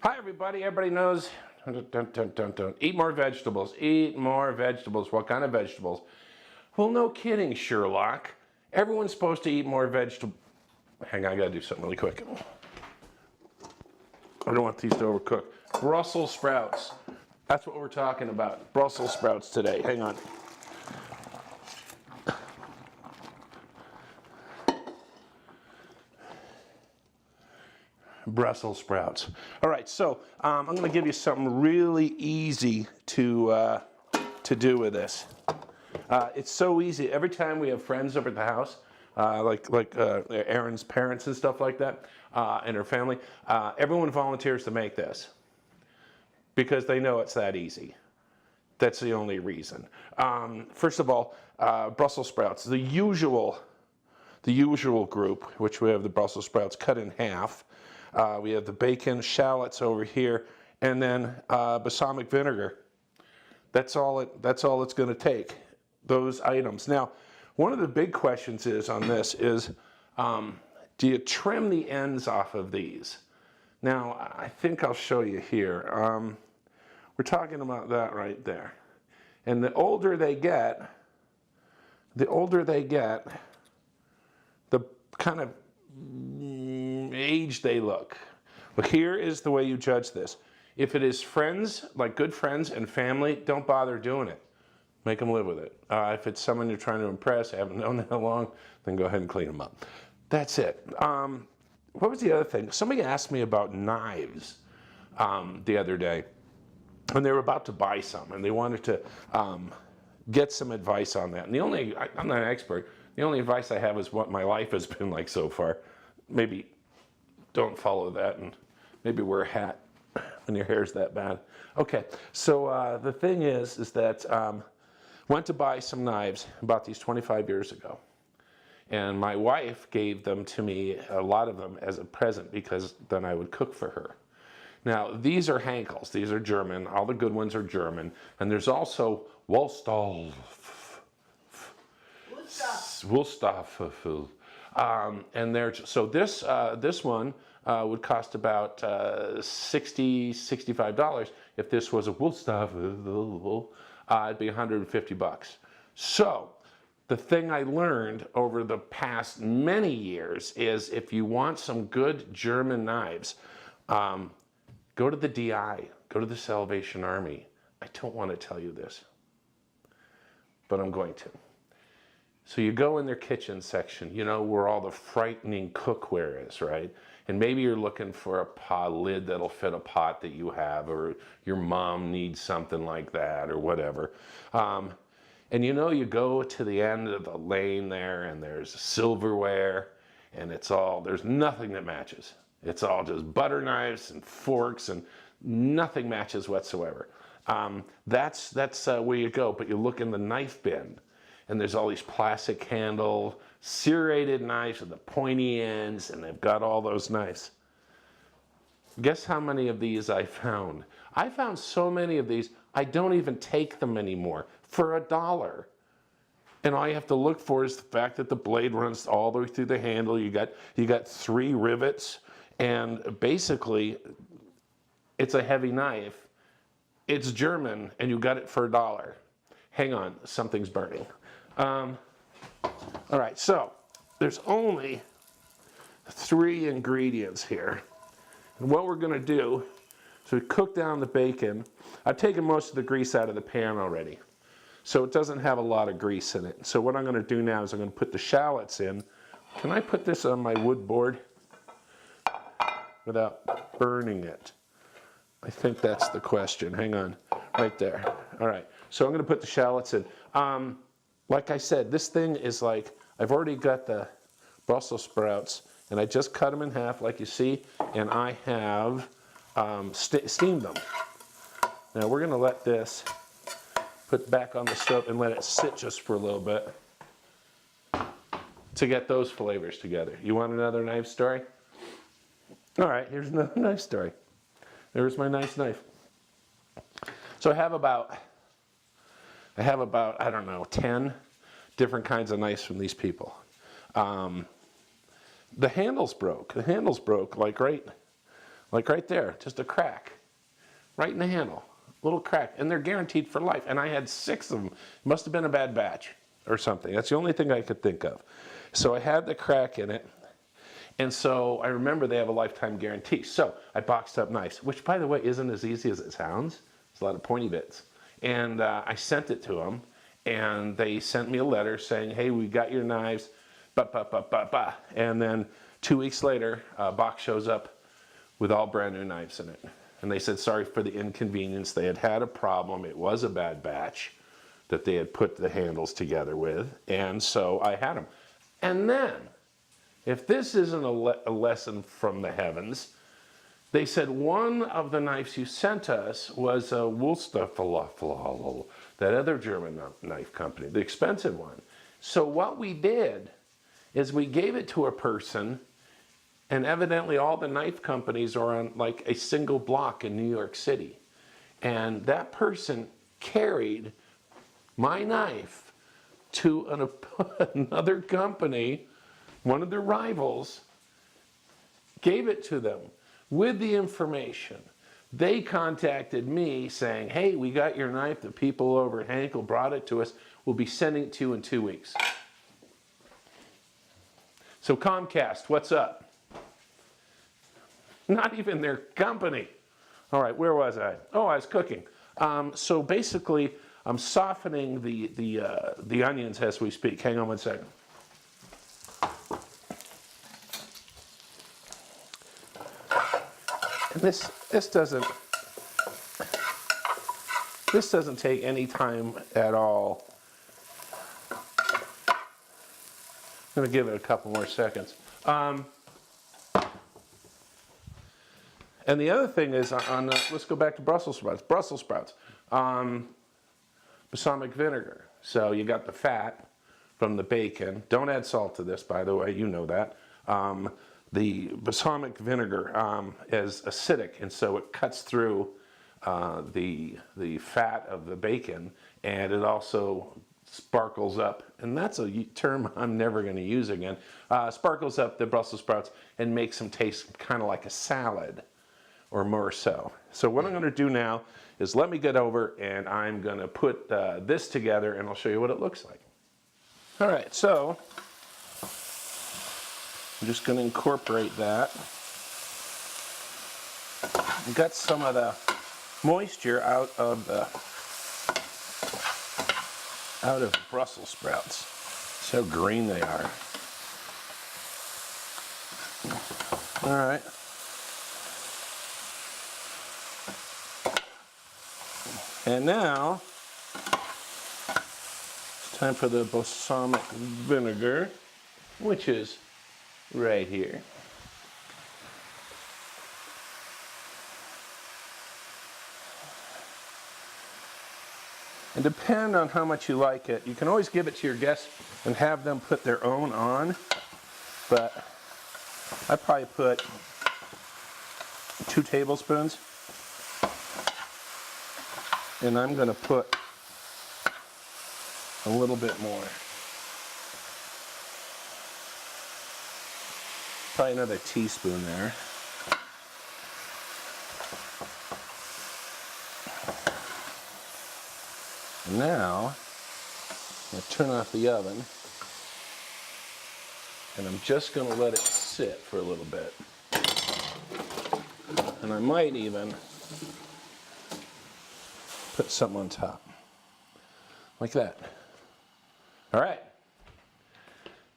Hi everybody, everybody knows, eat more vegetables, eat more vegetables. What kind of vegetables? Well, no kidding, Sherlock. Everyone's supposed to eat more vegetables. Hang on, I gotta do something really quick. I don't want these to overcook. Brussels sprouts. That's what we're talking about. Brussels sprouts today. Hang on. Brussels sprouts. All right, so I'm going to give you something really easy to do with this. It's so easy. Every time we have friends over at the house, like Aaron's parents and stuff like that, and her family, everyone volunteers to make this because they know it's that easy. That's the only reason. First of all, Brussels sprouts. The usual group, which we have the Brussels sprouts cut in half. We have the bacon, shallots over here, and then balsamic vinegar. That's all it's going to take, those items. Now, one of the big questions on this is, do you trim the ends off of these? Now, I think I'll show you here. We're talking about that right there. And the older they get, the kind of age they look. Well, here is the way you judge this. If it is friends, like good friends and family, don't bother doing it. Make them live with it. If it's someone you're trying to impress, haven't known that long, then go ahead and clean them up. That's it. What was the other thing? Somebody asked me about knives the other day, and they were about to buy some, and they wanted to get some advice on that. And I'm not an expert. The only advice I have is what my life has been like so far. Maybe don't follow that, and maybe wear a hat when your hair's that bad. Okay, so the thing is that went to buy some knives, bought these 25 years ago. And my wife gave them to me, a lot of them, as a present because then I would cook for her. Now, these are Henkels. These are German. All the good ones are German. And there's also Wulstaff. And so this one would cost about $60, $65. If this was a Wulstaff, it'd be $150. So the thing I learned over the past many years is if you want some good German knives, go to the DI, go to the Salvation Army. I don't want to tell you this, but I'm going to. So you go in their kitchen section, you know, where all the frightening cookware is, right? And maybe you're looking for a pot lid that'll fit a pot that you have, or your mom needs something like that, or whatever. And you know, you go to the end of the lane there, and there's silverware, and there's nothing that matches. It's all just butter knives and forks, and nothing matches whatsoever. That's where you go, but you look in the knife bin, and there's all these plastic handle, serrated knives with the pointy ends, and they've got all those knives. Guess how many of these I found? I found so many of these, I don't even take them anymore for $1. And all you have to look for is the fact that the blade runs all the way through the handle. You got 3 rivets, and basically, it's a heavy knife. It's German, and you got it for $1. Hang on, something's burning. All right, so there's only 3 ingredients here. And what we're going to do is we cook down the bacon. I've taken most of the grease out of the pan already, so it doesn't have a lot of grease in it. So what I'm going to do now is I'm going to put the shallots in. Can I put this on my wood board without burning it? I think that's the question. Hang on, right there. All right, so I'm going to put the shallots in. Like I said, this thing is like, I've already got the Brussels sprouts, and I just cut them in half like you see, and I have steamed them. Now we're going to let this put back on the stove and let it sit just for a little bit to get those flavors together. You want another knife story? All right, here's another knife story. There's my nice knife. So I have about, I don't know, 10 different kinds of knives from these people. The handles broke. The handles broke like right like right there, just a crack, right in the handle, little crack, and they're guaranteed for life. And I had 6 of them. Must have been a bad batch or something. That's the only thing I could think of. So I had the crack in it, and so I remember they have a lifetime guarantee. So I boxed up knives, which, by the way, isn't as easy as it sounds. It's a lot of pointy bits. And I sent it to them, and they sent me a letter saying, hey, we got your knives, and then 2 weeks later, a box shows up with all brand new knives in it. And they said, sorry for the inconvenience. They had had a problem. It was a bad batch that they had put the handles together with, and so I had them. And then, if this isn't a lesson from the heavens, they said one of the knives you sent us was a Wolster Falafel, that other German knife company, the expensive one. So what we did is we gave it to a person, and evidently all the knife companies are on like a single block in New York City. And that person carried my knife to another company, one of their rivals, gave it to them with the information. They contacted me saying, hey, we got your knife. The people over at Henkel brought it to us. We'll be sending it to you in 2 weeks. So Comcast, what's up? Not even their company. All right, where was I? Oh, I was cooking. So basically, I'm softening the onions as we speak. Hang on one second. And this doesn't take any time at all. I'm going to give it a couple more seconds. And the other thing is, let's go back to Brussels sprouts. Brussels sprouts. Balsamic vinegar. So you got the fat from the bacon. Don't add salt to this, by the way. You know that. The balsamic vinegar is acidic, and so it cuts through the fat of the bacon, and it also sparkles up, and that's a term I'm never going to use again, sparkles up the Brussels sprouts and makes them taste kind of like a salad, or more so. So what I'm going to do now is let me get over, and I'm going to put this together, and I'll show you what it looks like. All right, so I'm just going to incorporate that. I got some of the moisture out of Brussels sprouts. See how green they are. All right. And now it's time for the balsamic vinegar, which is right here. And depend on how much you like it. You can always give it to your guests and have them put their own on, but I probably put 2 tablespoons, and I'm going to put a little bit more. Probably another teaspoon there. Now, I'm going to turn off the oven, and I'm just going to let it sit for a little bit. And I might even put something on top, like that. All right.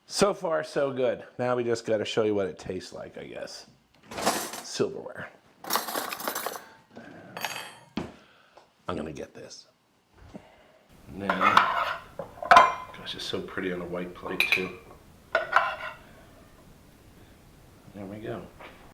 So far, so good. Now we just got to show you what it tastes like, I guess. Silverware. I'm going to get this. Now, gosh, it's so pretty on a white plate too. There we go.